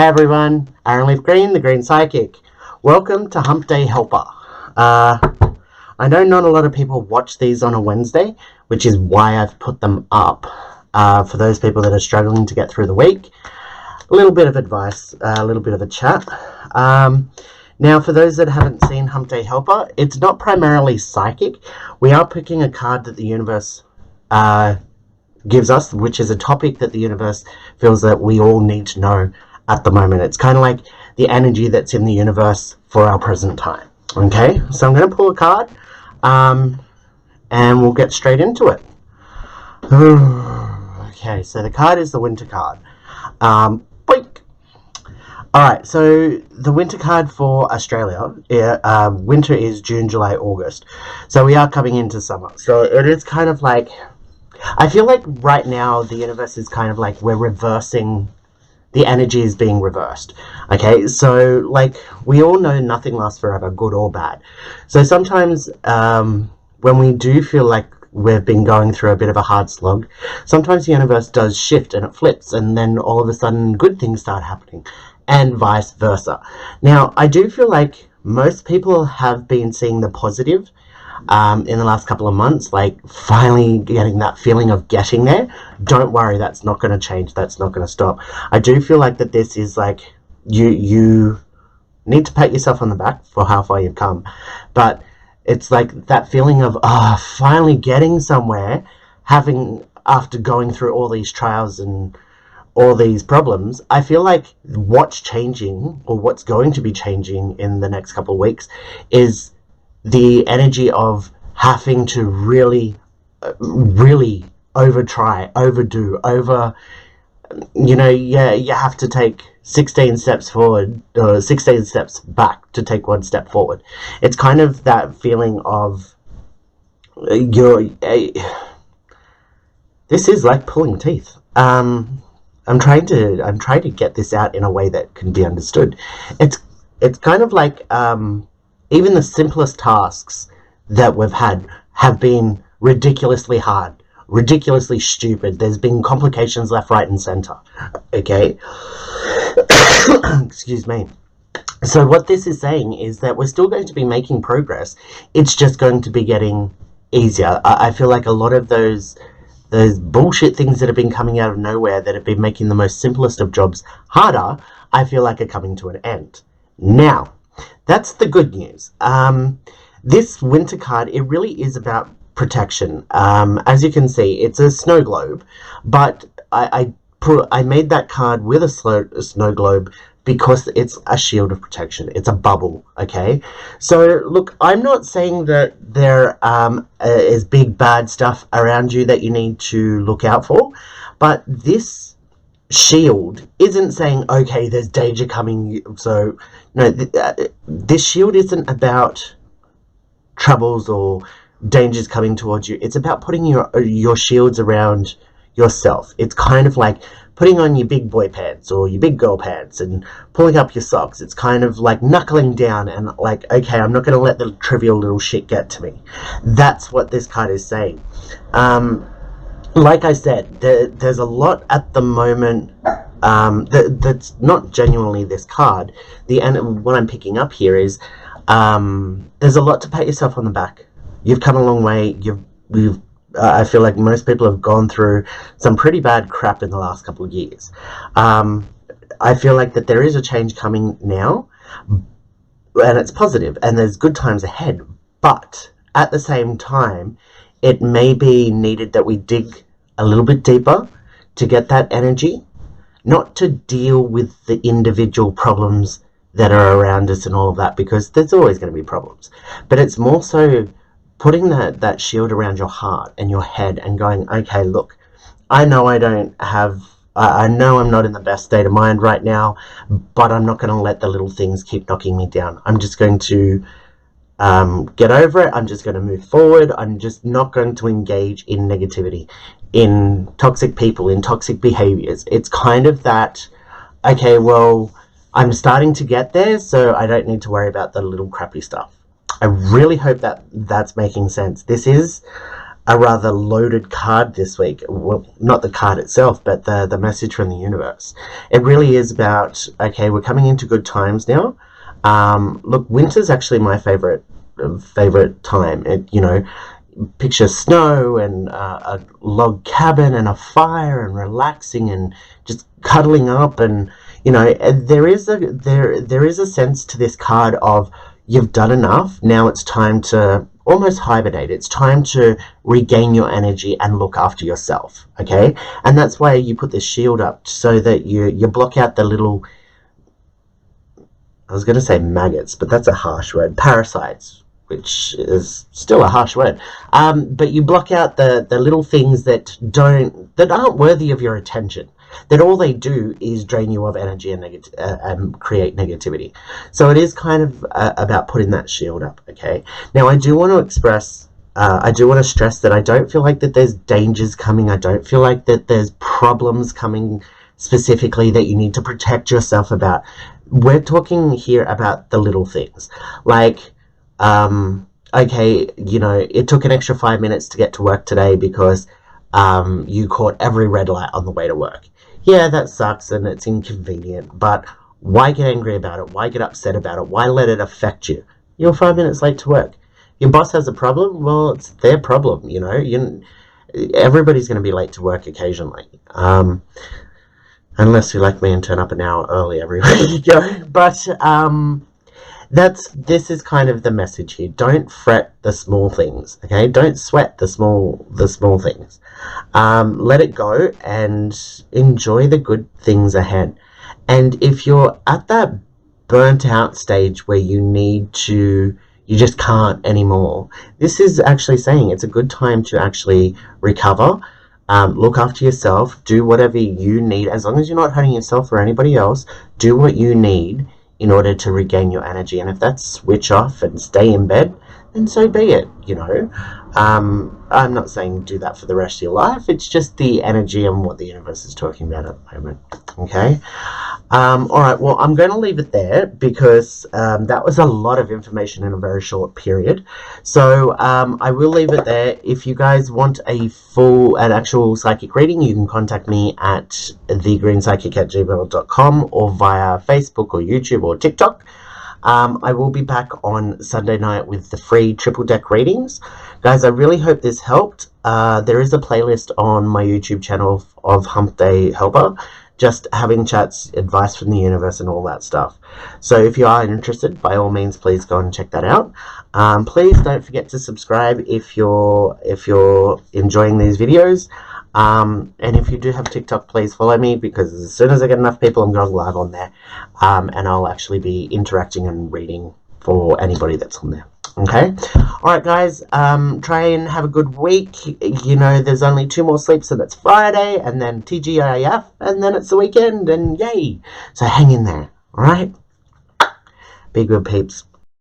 Hi everyone, Aaron Leaf Green, the Green Psychic. Welcome to Hump Day Helper. I know not a lot of people watch these on a Wednesday, which is why I've put them up. For those people that are struggling to get through the week, a little bit of advice, a little bit of a chat. Now, for those that haven't seen Hump Day Helper, it's not primarily psychic. We are picking a card that the universe gives us, which is a topic that the universe feels that we all need to know at the moment. It's kind of like the energy that's in the universe for our present time. Okay, so I'm going to pull a card, and we'll get straight into it. Okay, so the card is the Winter card. Boink. Alright, so the Winter card for Australia, winter is June, July, August. So we are coming into summer. So it is kind of like, I feel like right now the universe is kind of like we're reversing, the energy is being reversed. Okay, so like we all know nothing lasts forever, good or bad. So sometimes when we do feel like we've been going through a bit of a hard slog, sometimes the universe does shift and it flips, and then all of a sudden good things start happening, and vice versa. Now, I do feel like most people have been seeing the positive in the last couple of months, like finally getting that feeling of getting there. Don't worry, that's not going to change, that's not going to stop. I do feel like that this is like, you need to pat yourself on the back for how far you've come, but it's like that feeling of finally getting somewhere, after going through all these trials and all these problems. I feel like what's changing, or what's going to be changing in the next couple of weeks, is the energy of having to really overdo, you have to take 16 steps forward or 16 steps back to take one step forward. It's kind of that feeling of this is like pulling teeth. I'm trying to get this out in a way that can be understood. It's kind of like even the simplest tasks that we've had have been ridiculously hard, ridiculously stupid. There's been complications left, right, and center. Okay. Excuse me. So what this is saying is that we're still going to be making progress. It's just going to be getting easier. I feel like a lot of those bullshit things that have been coming out of nowhere, that have been making the most simplest of jobs harder, I feel like are coming to an end. Now, that's the good news. This Winter card, it really is about protection. As you can see, it's a snow globe, but I made that card with a snow globe because it's a shield of protection. It's a bubble, okay? So, look, I'm not saying that there is big bad stuff around you that you need to look out for, but this shield isn't saying, okay, there's danger coming. So, no, this shield isn't about troubles or dangers coming towards you. It's about putting your shields around yourself. It's kind of like putting on your big boy pants or your big girl pants and pulling up your socks. It's kind of like knuckling down and like, okay, I'm not going to let the trivial little shit get to me. That's what this card is saying. Like I said, there's a lot at the moment that's not genuinely this card. What I'm picking up here is there's a lot to pat yourself on the back. You've come a long way. I feel like most people have gone through some pretty bad crap in the last couple of years. I feel like that there is a change coming now, and it's positive, and there's good times ahead. But at the same time, it may be needed that we dig a little bit deeper to get that energy, not to deal with the individual problems that are around us and all of that, because there's always going to be problems. But it's more so putting that shield around your heart and your head and going, okay, look, I know I know I'm not in the best state of mind right now, but I'm not going to let the little things keep knocking me down. I'm just going to get over it. I'm just going to move forward. I'm just not going to engage in negativity, in toxic people, in toxic behaviors. It's kind of that, okay, well, I'm starting to get there, so I don't need to worry about the little crappy stuff. I really hope that that's making sense. This is a rather loaded card this week. Well, not the card itself, but the message from the universe. It really is about, okay, we're coming into good times now. Look, winter's actually my favorite time. Picture snow and a log cabin and a fire and relaxing and just cuddling up, and there is a sense to this card of, you've done enough. Now it's time to almost hibernate. It's time to regain your energy and look after yourself. Okay, and that's why you put this shield up, so that you block out the little, I was going to say maggots, but that's a harsh word, parasites, which is still a harsh word. But you block out the little things that aren't worthy of your attention, that all they do is drain you of energy and create negativity. So it is kind of about putting that shield up. Okay. Now I do want to stress that I don't feel like that there's dangers coming. I don't feel like that there's problems coming specifically that you need to protect yourself about. We're talking here about the little things, like, okay, it took an extra 5 minutes to get to work today because you caught every red light on the way to work. Yeah, that sucks and it's inconvenient, but why get angry about it? Why get upset about it? Why let it affect you? You're 5 minutes late to work. Your boss has a problem? Well, it's their problem, everybody's going to be late to work occasionally. Unless you like me and turn up an hour early every week. But this is kind of the message here. Don't fret the small things, okay? Don't sweat the small things. Let it go and enjoy the good things ahead. And if you're at that burnt out stage where you just can't anymore, this is actually saying it's a good time to actually recover. Look after yourself. Do whatever you need, as long as you're not hurting yourself or anybody else. Do what you need in order to regain your energy. And if that's switch off and stay in bed, then so be it, I'm not saying do that for the rest of your life. It's just the energy and what the universe is talking about at the moment. Okay. All right. Well, I'm going to leave it there because that was a lot of information in a very short period. So I will leave it there. If you guys want an actual psychic reading, you can contact me at thegreenspsychic@gmail.com or via Facebook or YouTube or TikTok. I will be back on Sunday night with the free triple deck readings. Guys, I really hope this helped. There is a playlist on my YouTube channel of Hump Day Helper, just having chats, advice from the universe and all that stuff. So if you are interested, by all means, please go and check that out. Please don't forget to subscribe if you're enjoying these videos. And if you do have TikTok, please follow me, because as soon as I get enough people, I'm going live on there. And I'll actually be interacting and reading for anybody that's on there. Okay. Alright guys, try and have a good week. There's only 2 more sleeps and it's Friday, and then TGIF, and then it's the weekend, and yay. So hang in there. Alright. Be good, peeps.